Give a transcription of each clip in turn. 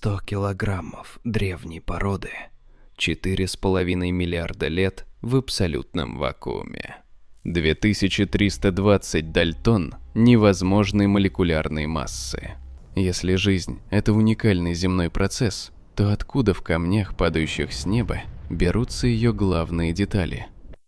100 килограммов древней породы, 4,5 миллиарда лет в абсолютном вакууме. 2320 дальтон невозможной молекулярной массы. Если жизнь – это уникальный земной процесс, то откуда в камнях, падающих с неба, берутся ее главные детали?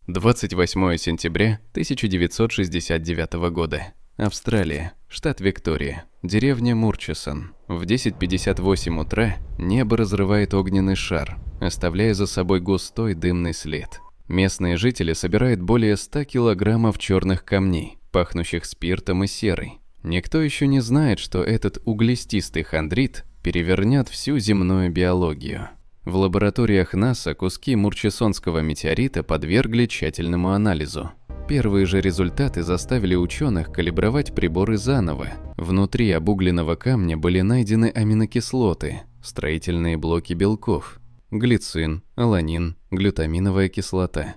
28 сентября 1969 года. Австралия, штат Виктория, деревня Мурчисон. В 10:58 утра небо разрывает огненный шар, оставляя за собой густой дымный след. Местные жители собирают более 100 килограммов черных камней, пахнущих спиртом и серой. Никто еще не знает, что этот углистый хондрит перевернет всю земную биологию. В лабораториях НАСА куски мурчисонского метеорита подвергли тщательному анализу. Первые же результаты заставили ученых калибровать приборы заново. Внутри обугленного камня были найдены аминокислоты, строительные блоки белков, глицин, аланин, глютаминовая кислота.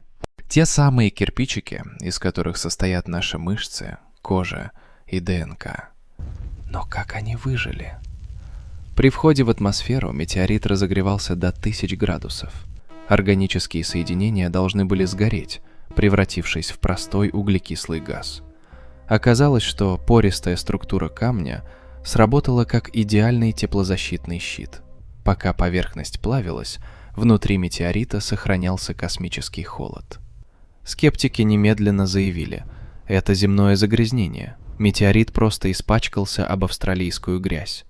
Те самые кирпичики, из которых состоят наши мышцы, кожа и ДНК. Но как они выжили? При входе в атмосферу метеорит разогревался до 1000 градусов. Органические соединения должны были сгореть, превратившись в простой углекислый газ. Оказалось, что пористая структура камня сработала как идеальный теплозащитный щит. Пока поверхность плавилась, внутри метеорита сохранялся космический холод. Скептики немедленно заявили: это земное загрязнение, метеорит просто испачкался об австралийскую грязь.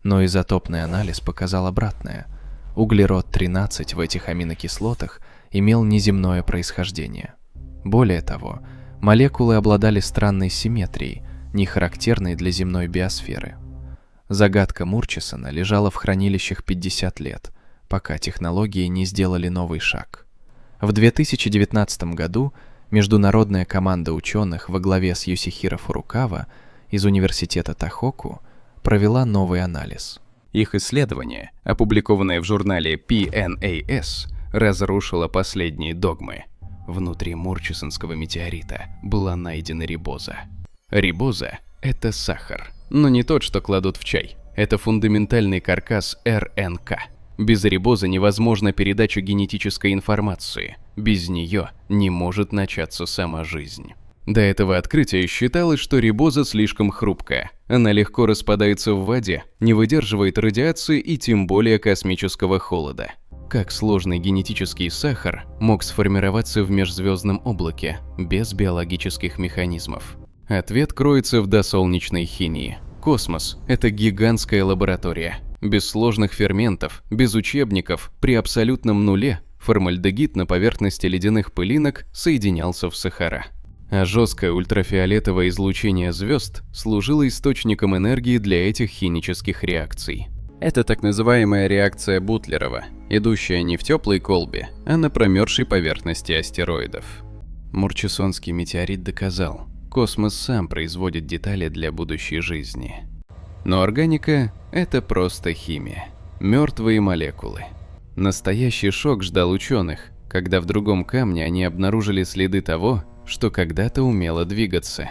Но изотопный анализ показал обратное. Углерод-13 в этих аминокислотах имел неземное происхождение. Более того, молекулы обладали странной симметрией, не характерной для земной биосферы. Загадка Мурчисона лежала в хранилищах 50 лет, пока технологии не сделали новый шаг. В 2019 году международная команда ученых во главе с Юсихиро Фурукава из университета Тохоку провела новый анализ. Их исследование, опубликованное в журнале PNAS, разрушило последние догмы. Внутри мурчисонского метеорита была найдена рибоза. Рибоза – это сахар, но не тот, что кладут в чай. Это фундаментальный каркас РНК. Без рибозы невозможна передача генетической информации. Без нее не может начаться сама жизнь. До этого открытия считалось, что рибоза слишком хрупкая. Она легко распадается в воде, не выдерживает радиации и тем более космического холода. Как сложный генетический сахар мог сформироваться в межзвездном облаке без биологических механизмов? Ответ кроется в досолнечной химии. Космос – это гигантская лаборатория. Без сложных ферментов, без учебников, при абсолютном нуле формальдегид на поверхности ледяных пылинок соединялся в сахара. А жесткое ультрафиолетовое излучение звезд служило источником энергии для этих химических реакций. Это так называемая реакция Бутлерова, идущая не в теплой колбе, а на промерзшей поверхности астероидов. Мурчисонский метеорит доказал, космос сам производит детали для будущей жизни. Но органика – это просто химия, мертвые молекулы. Настоящий шок ждал ученых, когда в другом камне они обнаружили следы того, что когда-то умело двигаться.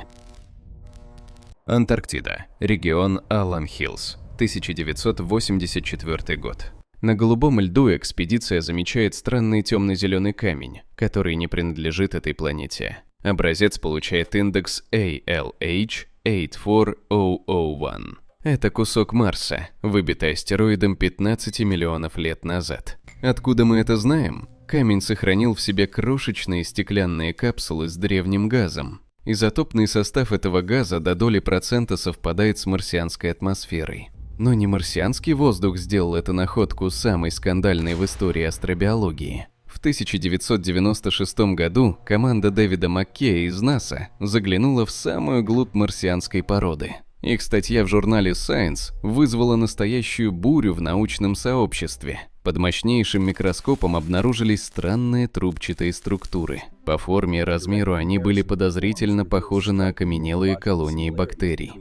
Антарктида. Регион Аллан-Хиллз. 1984 год. На голубом льду экспедиция замечает странный темно-зеленый камень, который не принадлежит этой планете. Образец получает индекс ALH84001. Это кусок Марса, выбитый астероидом 15 миллионов лет назад. Откуда мы это знаем? Камень сохранил в себе крошечные стеклянные капсулы с древним газом. Изотопный состав этого газа до доли процента совпадает с марсианской атмосферой. Но не марсианский воздух сделал эту находку самой скандальной в истории астробиологии. В 1996 году команда Дэвида Маккея из НАСА заглянула в самую глубь марсианской породы. Их статья в журнале Science вызвала настоящую бурю в научном сообществе. Под мощнейшим микроскопом обнаружились странные трубчатые структуры. По форме и размеру они были подозрительно похожи на окаменелые колонии бактерий.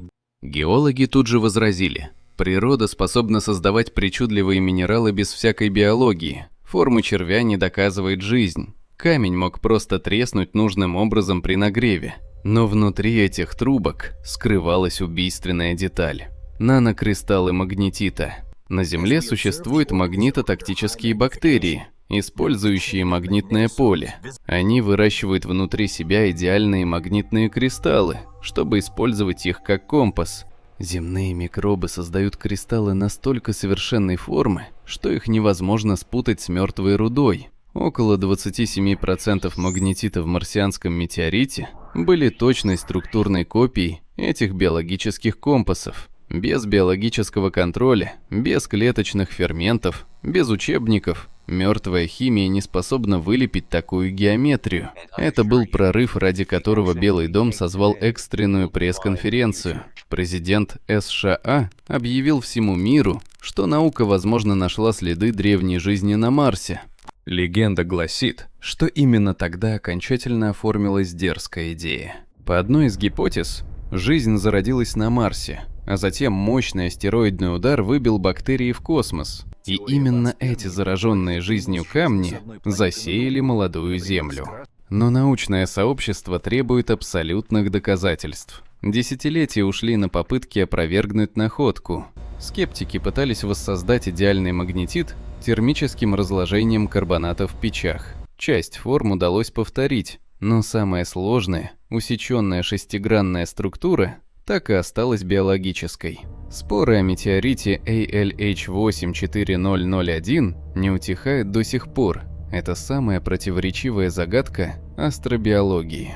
Геологи тут же возразили: природа способна создавать причудливые минералы без всякой биологии. Форма червя не доказывает жизнь. Камень мог просто треснуть нужным образом при нагреве. Но внутри этих трубок скрывалась убийственная деталь – нанокристаллы магнетита. На Земле существуют магнитотактические бактерии, использующие магнитное поле. Они выращивают внутри себя идеальные магнитные кристаллы, чтобы использовать их как компас. Земные микробы создают кристаллы настолько совершенной формы, что их невозможно спутать с мертвой рудой. Около 27% магнетита в марсианском метеорите были точной структурной копией этих биологических компасов. Без биологического контроля, без клеточных ферментов, без учебников, мертвая химия не способна вылепить такую геометрию. Это был прорыв, ради которого Белый дом созвал экстренную пресс-конференцию. Президент США объявил всему миру, что наука, возможно, нашла следы древней жизни на Марсе. Легенда гласит, что именно тогда окончательно оформилась дерзкая идея. По одной из гипотез, жизнь зародилась на Марсе, а затем мощный астероидный удар выбил бактерии в космос. И именно эти зараженные жизнью камни засеяли молодую Землю. Но научное сообщество требует абсолютных доказательств. Десятилетия ушли на попытки опровергнуть находку. Скептики пытались воссоздать идеальный магнетит термическим разложением карбонатов в печах. Часть форм удалось повторить, но самая сложная, усеченная шестигранная структура так и осталась биологической. Споры о метеорите ALH84001 не утихают до сих пор. Это самая противоречивая загадка астробиологии.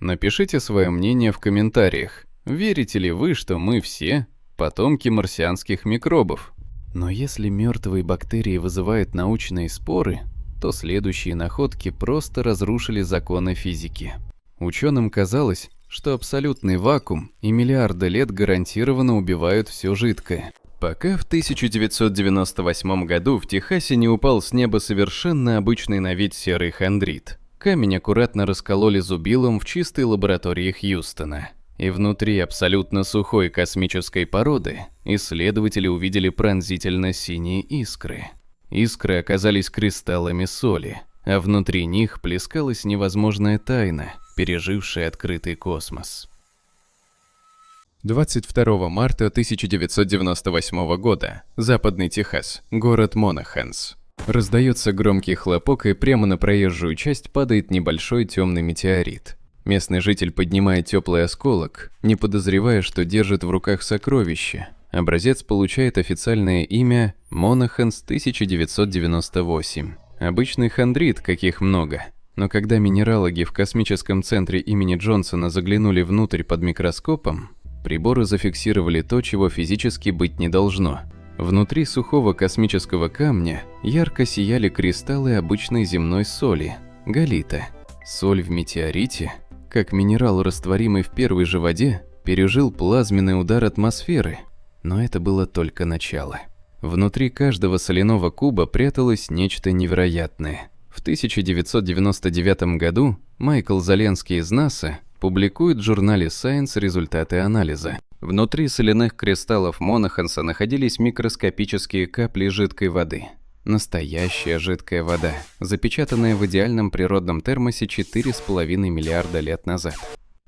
Напишите свое мнение в комментариях. Верите ли вы, что мы все потомки марсианских микробов? Но если мертвые бактерии вызывают научные споры, то следующие находки просто разрушили законы физики. Ученым казалось, что абсолютный вакуум и миллиарды лет гарантированно убивают все жидкое. Пока в 1998 году в Техасе не упал с неба совершенно обычный на вид серый хондрит. Камень аккуратно раскололи зубилом в чистой лаборатории Хьюстона. И внутри абсолютно сухой космической породы исследователи увидели пронзительно синие искры. Искры оказались кристаллами соли, а внутри них плескалась невозможная тайна, пережившая открытый космос. 22 марта 1998 года. Западный Техас. Город Монаханс. Раздается громкий хлопок, и прямо на проезжую часть падает небольшой темный метеорит. Местный житель поднимает теплый осколок, не подозревая, что держит в руках сокровище. Образец получает официальное имя Монаханс 1998. Обычный хондрит, каких много. Но когда минералоги в космическом центре имени Джонсона заглянули внутрь под микроскопом, приборы зафиксировали то, чего физически быть не должно. Внутри сухого космического камня ярко сияли кристаллы обычной земной соли – галлита. Соль в метеорите, как минерал, растворимый в первой же воде, пережил плазменный удар атмосферы. Но это было только начало. Внутри каждого соляного куба пряталось нечто невероятное. В 1999 году Майкл Заленский из НАСА публикует в журнале Science результаты анализа. Внутри соляных кристаллов Монаханса находились микроскопические капли жидкой воды. Настоящая жидкая вода, запечатанная в идеальном природном термосе 4,5 миллиарда лет назад.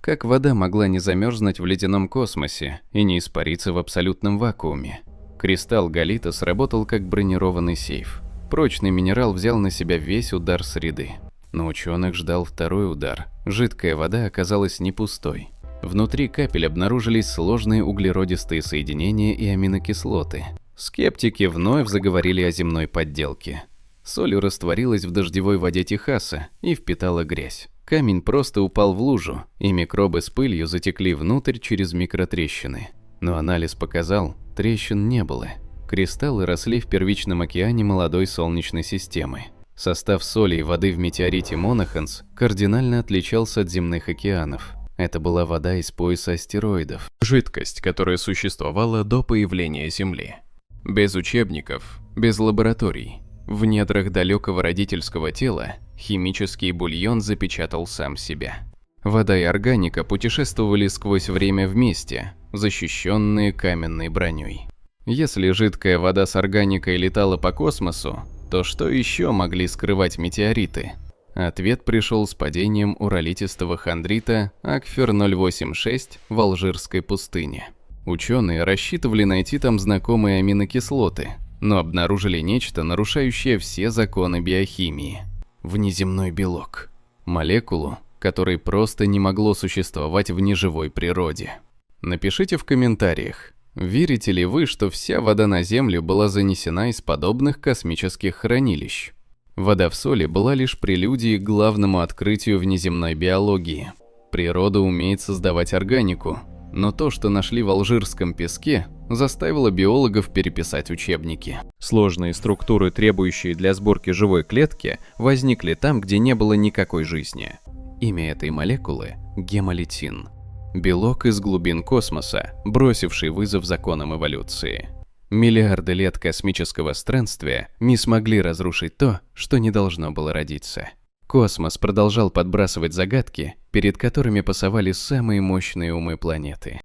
Как вода могла не замерзнуть в ледяном космосе и не испариться в абсолютном вакууме? Кристалл галлита сработал как бронированный сейф. Прочный минерал взял на себя весь удар среды. Но ученых ждал второй удар. Жидкая вода оказалась не пустой. Внутри капель обнаружились сложные углеродистые соединения и аминокислоты. Скептики вновь заговорили о земной подделке. Соль растворилась в дождевой воде Техаса и впитала грязь. Камень просто упал в лужу, и микробы с пылью затекли внутрь через микротрещины. Но анализ показал, трещин не было. Кристаллы росли в первичном океане молодой Солнечной системы. Состав соли и воды в метеорите Монаханс кардинально отличался от земных океанов. Это была вода из пояса астероидов. Жидкость, которая существовала до появления Земли. Без учебников, без лабораторий. В недрах далекого родительского тела химический бульон запечатал сам себя. Вода и органика путешествовали сквозь время вместе, защищенные каменной броней. Если жидкая вода с органикой летала по космосу, то что еще могли скрывать метеориты? Ответ пришел с падением уралитистого хондрита Акфер-086 в Алжирской пустыне. Ученые рассчитывали найти там знакомые аминокислоты, но обнаружили нечто, нарушающее все законы биохимии. Внеземной белок. Молекулу, которой просто не могло существовать в неживой природе. Напишите в комментариях, верите ли вы, что вся вода на Землю была занесена из подобных космических хранилищ? Вода в соли была лишь прелюдией к главному открытию внеземной биологии. Природа умеет создавать органику, но то, что нашли в алжирском песке, заставило биологов переписать учебники. Сложные структуры, требующие для сборки живой клетки, возникли там, где не было никакой жизни. Имя этой молекулы – гемолитин. Белок из глубин космоса, бросивший вызов законам эволюции. Миллиарды лет космического странствия не смогли разрушить то, что не должно было родиться. Космос продолжал подбрасывать загадки, перед которыми пасовали самые мощные умы планеты.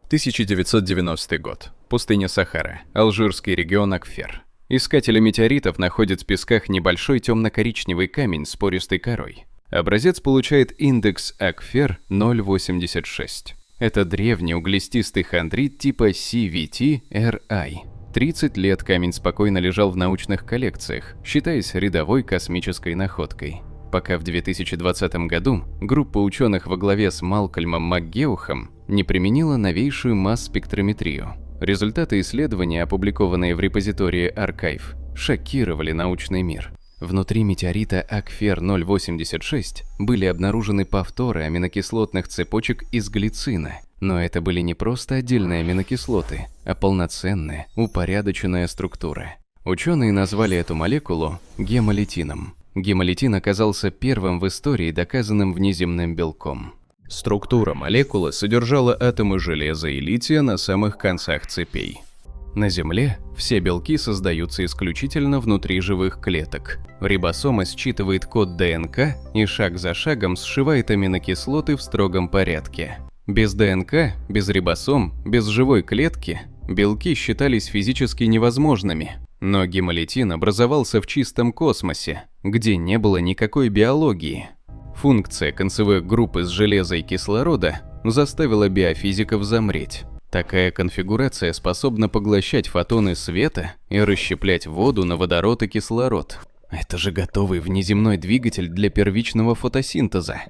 1990 год. Пустыня Сахара. Алжирский регион Акфер. Искатели метеоритов находят в песках небольшой темно-коричневый камень с пористой корой. Образец получает индекс Акфер 0,86. Это древний углистый хондрит типа CVT-RI. 30 лет камень спокойно лежал в научных коллекциях, считаясь рядовой космической находкой. Пока в 2020 году группа ученых во главе с Малкольмом МакГеухом не применила новейшую масс-спектрометрию. Результаты исследования, опубликованные в репозитории Archive, шокировали научный мир. Внутри метеорита Акфер 0,86 были обнаружены повторы аминокислотных цепочек из глицина. Но это были не просто отдельные аминокислоты, а полноценная, упорядоченная структура. Ученые назвали эту молекулу гемолитином. Гемолитин оказался первым в истории доказанным внеземным белком. Структура молекулы содержала атомы железа и лития на самых концах цепей. На Земле все белки создаются исключительно внутри живых клеток. Рибосома считывает код ДНК и шаг за шагом сшивает аминокислоты в строгом порядке. Без ДНК, без рибосом, без живой клетки белки считались физически невозможными. Но гемолитин образовался в чистом космосе, где не было никакой биологии. Функция концевых групп из железа и кислорода заставила биофизиков замреть. Такая конфигурация способна поглощать фотоны света и расщеплять воду на водород и кислород. Это же готовый внеземной двигатель для первичного фотосинтеза.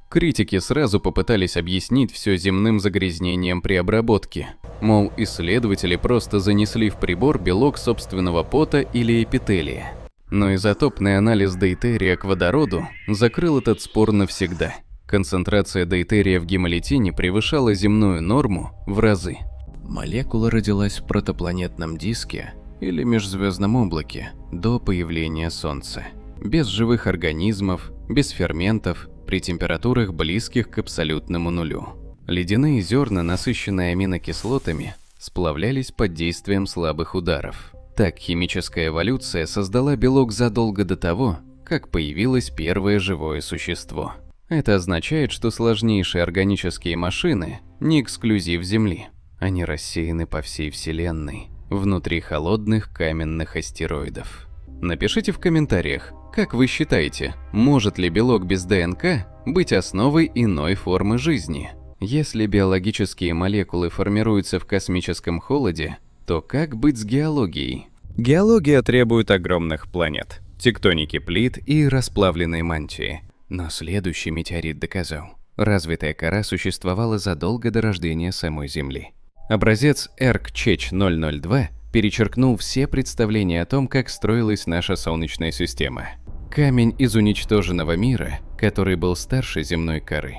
Критики сразу попытались объяснить все земным загрязнением при обработке. Мол, исследователи просто занесли в прибор белок собственного пота или эпителия. Но изотопный анализ дейтерия к водороду закрыл этот спор навсегда. Концентрация дейтерия в гемолитине превышала земную норму в разы. Молекула родилась в протопланетном диске или межзвездном облаке до появления Солнца. Без живых организмов, без ферментов, при температурах близких к абсолютному нулю. Ледяные зерна, насыщенные аминокислотами, сплавлялись под действием слабых ударов. Так химическая эволюция создала белок задолго до того, как появилось первое живое существо. Это означает, что сложнейшие органические машины не эксклюзив Земли. Они рассеяны по всей Вселенной, внутри холодных каменных астероидов. Напишите в комментариях, как вы считаете, может ли белок без ДНК быть основой иной формы жизни? Если биологические молекулы формируются в космическом холоде, то как быть с геологией? Геология требует огромных планет, тектоники плит и расплавленной мантии. Но следующий метеорит доказал, развитая кора существовала задолго до рождения самой Земли. Образец ERC-CHECH-002 перечеркнул все представления о том, как строилась наша Солнечная система. Камень из уничтоженного мира, который был старше земной коры.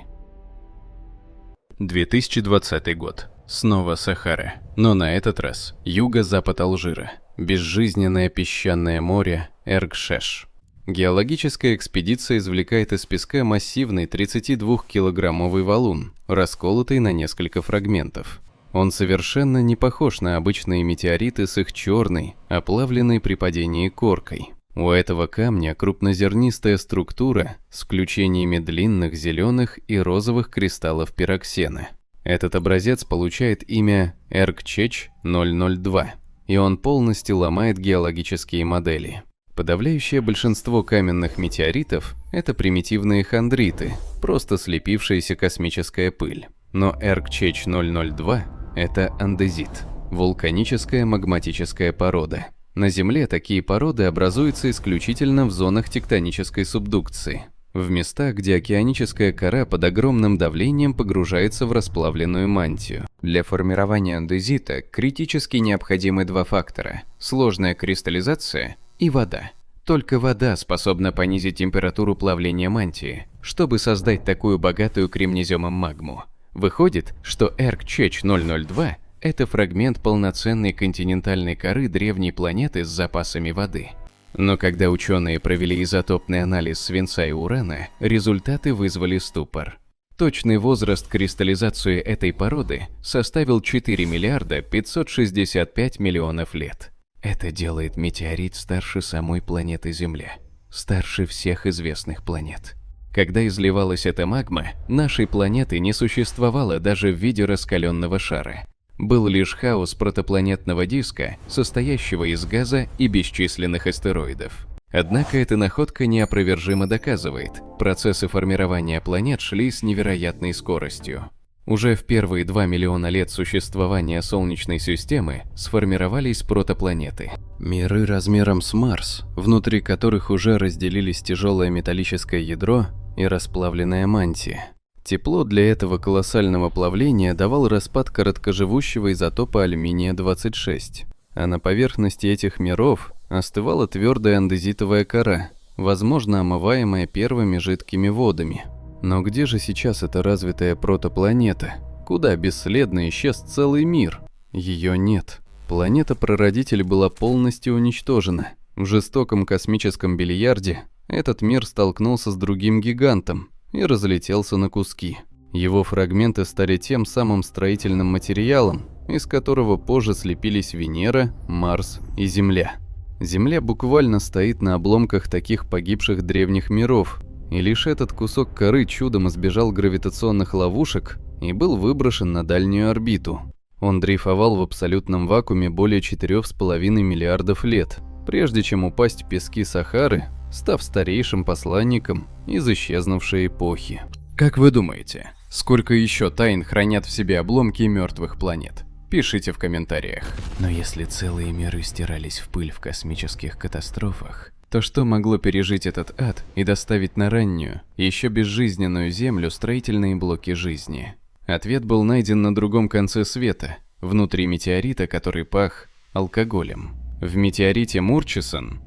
2020 год. Снова Сахара, но на этот раз юго-запад Алжира. Безжизненное песчаное море Эргшеш. Геологическая экспедиция извлекает из песка массивный 32-килограммовый валун, расколотый на несколько фрагментов. Он совершенно не похож на обычные метеориты с их черной, оплавленной при падении коркой. У этого камня крупнозернистая структура с включениями длинных зеленых и розовых кристаллов пироксена. Этот образец получает имя ERC-CHECH-002, и он полностью ломает геологические модели. Подавляющее большинство каменных метеоритов – это примитивные хондриты, просто слепившаяся космическая пыль. Но ERC-CHECH-002 – это андезит. Вулканическая магматическая порода. На Земле такие породы образуются исключительно в зонах тектонической субдукции, в местах, где океаническая кора под огромным давлением погружается в расплавленную мантию. Для формирования андезита критически необходимы два фактора – сложная кристаллизация и вода. Только вода способна понизить температуру плавления мантии, чтобы создать такую богатую кремнеземом магму. Выходит, что Эрк-Чеч-002 – это фрагмент полноценной континентальной коры древней планеты с запасами воды. Но когда ученые провели изотопный анализ свинца и урана, результаты вызвали ступор. Точный возраст кристаллизации этой породы составил 4 миллиарда 565 миллионов лет. Это делает метеорит старше самой планеты Земля, старше всех известных планет. Когда изливалась эта магма, нашей планеты не существовало даже в виде раскаленного шара. Был лишь хаос протопланетного диска, состоящего из газа и бесчисленных астероидов. Однако эта находка неопровержимо доказывает, процессы формирования планет шли с невероятной скоростью. Уже в первые 2 миллиона лет существования Солнечной системы сформировались протопланеты. Миры размером с Марс, внутри которых уже разделились тяжелое металлическое ядро и расплавленная мантия. Тепло для этого колоссального плавления давал распад короткоживущего изотопа алюминия-26. А на поверхности этих миров остывала твердая андезитовая кора, возможно, омываемая первыми жидкими водами. Но где же сейчас эта развитая протопланета? Куда бесследно исчез целый мир? Ее нет. Планета-прародитель была полностью уничтожена. В жестоком космическом бильярде этот мир столкнулся с другим гигантом и разлетелся на куски. Его фрагменты стали тем самым строительным материалом, из которого позже слепились Венера, Марс и Земля. Земля буквально стоит на обломках таких погибших древних миров, и лишь этот кусок коры чудом избежал гравитационных ловушек и был выброшен на дальнюю орбиту. Он дрейфовал в абсолютном вакууме более 4,5 миллиардов лет, прежде чем упасть в пески Сахары, став старейшим посланником из исчезнувшей эпохи. Как вы думаете, сколько еще тайн хранят в себе обломки мертвых планет? Пишите в комментариях. Но если целые миры стирались в пыль в космических катастрофах, то что могло пережить этот ад и доставить на раннюю, еще безжизненную Землю строительные блоки жизни? Ответ был найден на другом конце света, внутри метеорита, который пах алкоголем. В метеорите Мурчисон.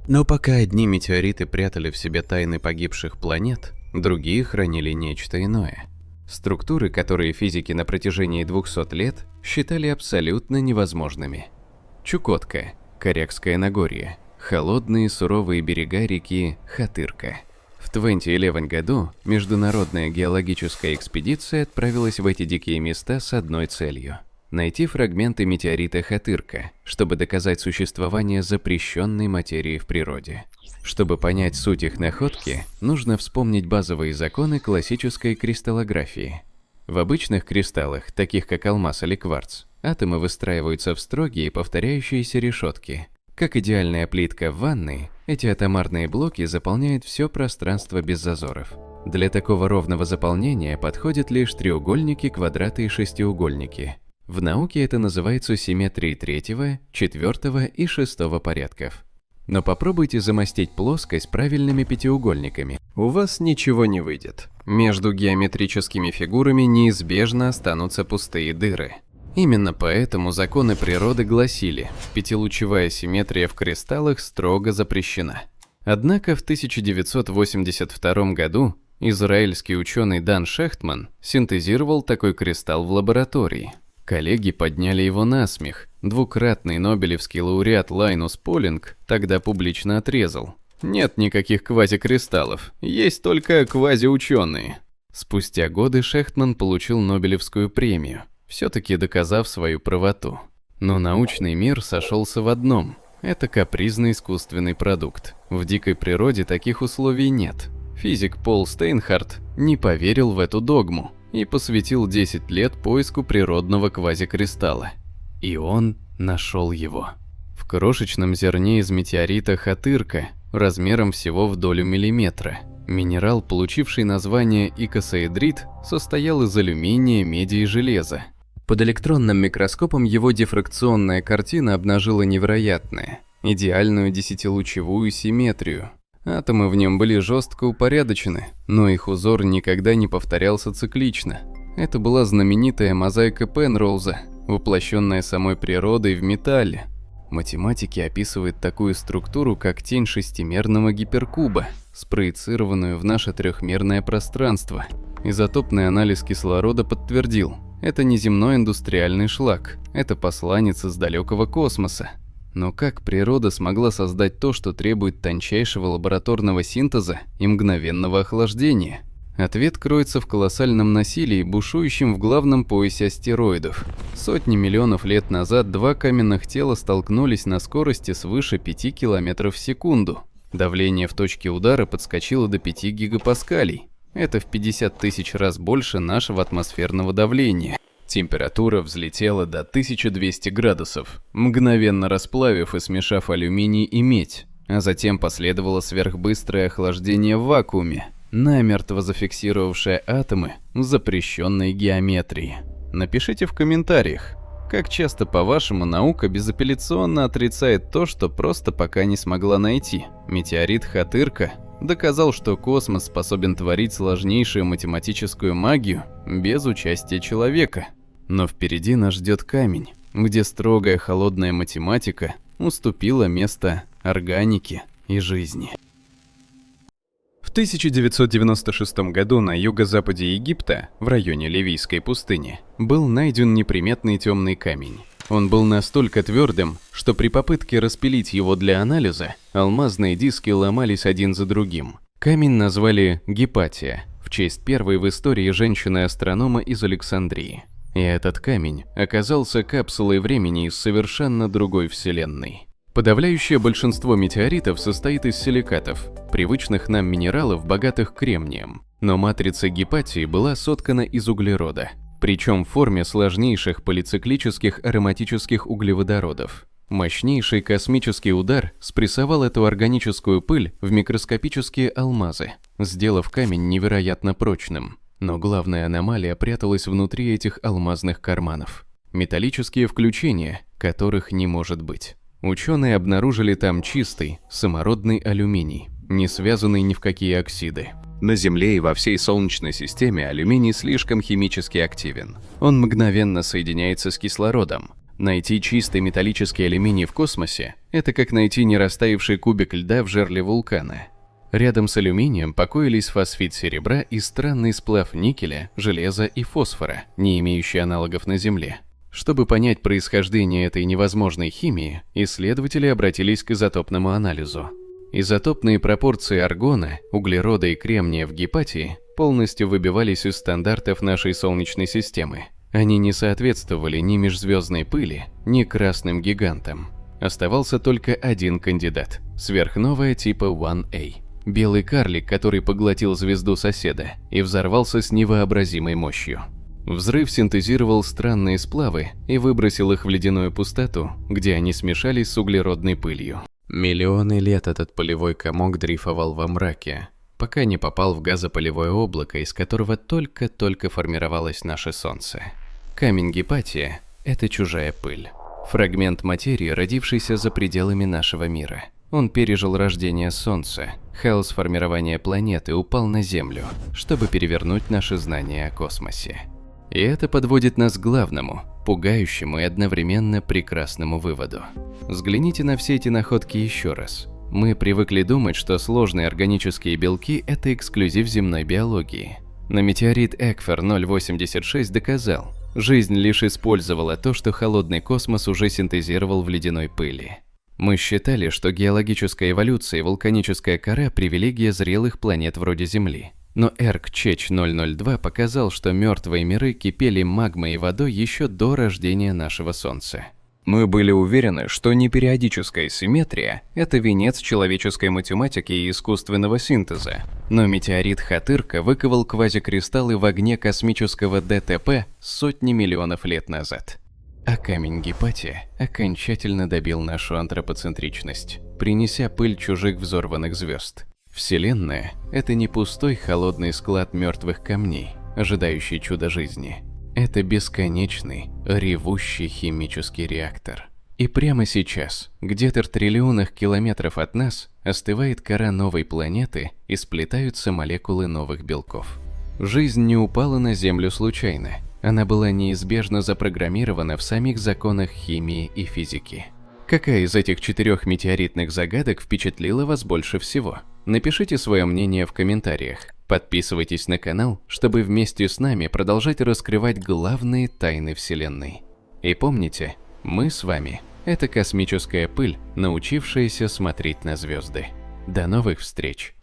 Но пока одни метеориты прятали в себе тайны погибших планет, другие хранили нечто иное. Структуры, которые физики на протяжении 200 лет считали абсолютно невозможными. Чукотка, Корякское Нагорье, холодные суровые берега реки Хатырка. В 2011 году международная геологическая экспедиция отправилась в эти дикие места с одной целью – найти фрагменты метеорита Хатырка, чтобы доказать существование запрещенной материи в природе. Чтобы понять суть их находки, нужно вспомнить базовые законы классической кристаллографии. В обычных кристаллах, таких как алмаз или кварц, атомы выстраиваются в строгие повторяющиеся решетки. Как идеальная плитка в ванной, эти атомарные блоки заполняют все пространство без зазоров. Для такого ровного заполнения подходят лишь треугольники, квадраты и шестиугольники. В науке это называется симметрией 3, 4 и 6 порядков. Но попробуйте замостить плоскость правильными пятиугольниками. У вас ничего не выйдет. Между геометрическими фигурами неизбежно останутся пустые дыры. Именно поэтому законы природы гласили, пятилучевая симметрия в кристаллах строго запрещена. Однако в 1982 году израильский ученый Дан Шехтман синтезировал такой кристалл в лаборатории. Коллеги подняли его на смех. Двукратный нобелевский лауреат Лайнус Полинг тогда публично отрезал: нет никаких квазикристаллов, есть только квазиученые. Спустя годы Шехтман получил Нобелевскую премию, все-таки доказав свою правоту. Но научный мир сошелся в одном – это капризный искусственный продукт. В дикой природе таких условий нет. Физик Пол Стейнхарт не поверил в эту догму и посвятил 10 лет поиску природного квазикристалла. И он нашел его. В крошечном зерне из метеорита Хатырка, размером всего в долю миллиметра. Минерал, получивший название икосаэдрит, состоял из алюминия, меди и железа. Под электронным микроскопом его дифракционная картина обнажила невероятное, идеальную десятилучевую симметрию. Атомы в нем были жестко упорядочены, но их узор никогда не повторялся циклично. Это была знаменитая мозаика Пенроуза, воплощенная самой природой в металле. Математики описывают такую структуру, как тень шестимерного гиперкуба, спроецированную в наше трехмерное пространство. Изотопный анализ кислорода подтвердил: это не земной индустриальный шлак, это посланец из далекого космоса. Но как природа смогла создать то, что требует тончайшего лабораторного синтеза и мгновенного охлаждения? Ответ кроется в колоссальном насилии, бушующем в главном поясе астероидов. Сотни миллионов лет назад два каменных тела столкнулись на скорости свыше 5 км в секунду. Давление в точке удара подскочило до 5 гигапаскалей. Это в 50 тысяч раз больше нашего атмосферного давления. Температура взлетела до 1200 градусов, мгновенно расплавив и смешав алюминий и медь, а затем последовало сверхбыстрое охлаждение в вакууме, намертво зафиксировавшее атомы в запрещенной геометрии. Напишите в комментариях, как часто, по-вашему, наука безапелляционно отрицает то, что просто пока не смогла найти. Метеорит Хатырка доказал, что космос способен творить сложнейшую математическую магию без участия человека. Но впереди нас ждет камень, где строгая холодная математика уступила место органике и жизни. В 1996 году на юго-западе Египта, в районе Ливийской пустыни, был найден неприметный темный камень. Он был настолько твердым, что при попытке распилить его для анализа, алмазные диски ломались один за другим. Камень назвали Гипатия, в честь первой в истории женщины-астронома из Александрии. И этот камень оказался капсулой времени из совершенно другой вселенной. Подавляющее большинство метеоритов состоит из силикатов, привычных нам минералов, богатых кремнием. Но матрица Гипатии была соткана из углерода, причем в форме сложнейших полициклических ароматических углеводородов. Мощнейший космический удар спрессовал эту органическую пыль в микроскопические алмазы, сделав камень невероятно прочным. Но главная аномалия пряталась внутри этих алмазных карманов. Металлические включения, которых не может быть. Ученые обнаружили там чистый, самородный алюминий, не связанный ни в какие оксиды. На Земле и во всей Солнечной системе алюминий слишком химически активен. Он мгновенно соединяется с кислородом. Найти чистый металлический алюминий в космосе – это как найти не растаявший кубик льда в жерле вулкана. Рядом с алюминием покоились фосфид серебра и странный сплав никеля, железа и фосфора, не имеющий аналогов на Земле. Чтобы понять происхождение этой невозможной химии, исследователи обратились к изотопному анализу. Изотопные пропорции аргона, углерода и кремния в Гипатии полностью выбивались из стандартов нашей Солнечной системы. Они не соответствовали ни межзвездной пыли, ни красным гигантам. Оставался только один кандидат – сверхновая типа 1A. Белый карлик, который поглотил звезду соседа и взорвался с невообразимой мощью. Взрыв синтезировал странные сплавы и выбросил их в ледяную пустоту, где они смешались с углеродной пылью. Миллионы лет этот пылевой комок дрейфовал во мраке, пока не попал в газопылевое облако, из которого только-только формировалось наше Солнце. Камень Гипатия – это чужая пыль. Фрагмент материи, родившийся за пределами нашего мира. Он пережил рождение Солнца, хаос формирования планеты, упал на Землю, чтобы перевернуть наши знания о космосе. И это подводит нас к главному, пугающему и одновременно прекрасному выводу. Взгляните на все эти находки еще раз. Мы привыкли думать, что сложные органические белки – это эксклюзив земной биологии. Но метеорит Экфер 086 доказал, жизнь лишь использовала то, что холодный космос уже синтезировал в ледяной пыли. Мы считали, что геологическая эволюция и вулканическая кора – привилегия зрелых планет вроде Земли. Но ERC-CHECH-002 показал, что мертвые миры кипели магмой и водой еще до рождения нашего Солнца. Мы были уверены, что непериодическая симметрия – это венец человеческой математики и искусственного синтеза. Но метеорит Хатырка выковал квазикристаллы в огне космического ДТП сотни миллионов лет назад. А камень Гипатия окончательно добил нашу антропоцентричность, принеся пыль чужих взорванных звезд. Вселенная – это не пустой холодный склад мертвых камней, ожидающий чуда жизни. Это бесконечный, ревущий химический реактор. И прямо сейчас, где-то в триллионах километров от нас, остывает кора новой планеты и сплетаются молекулы новых белков. Жизнь не упала на Землю случайно. Она была неизбежно запрограммирована в самих законах химии и физики. Какая из этих 4 метеоритных загадок впечатлила вас больше всего? Напишите свое мнение в комментариях. Подписывайтесь на канал, чтобы вместе с нами продолжать раскрывать главные тайны Вселенной. И помните, мы с вами – это космическая пыль, научившаяся смотреть на звезды. До новых встреч!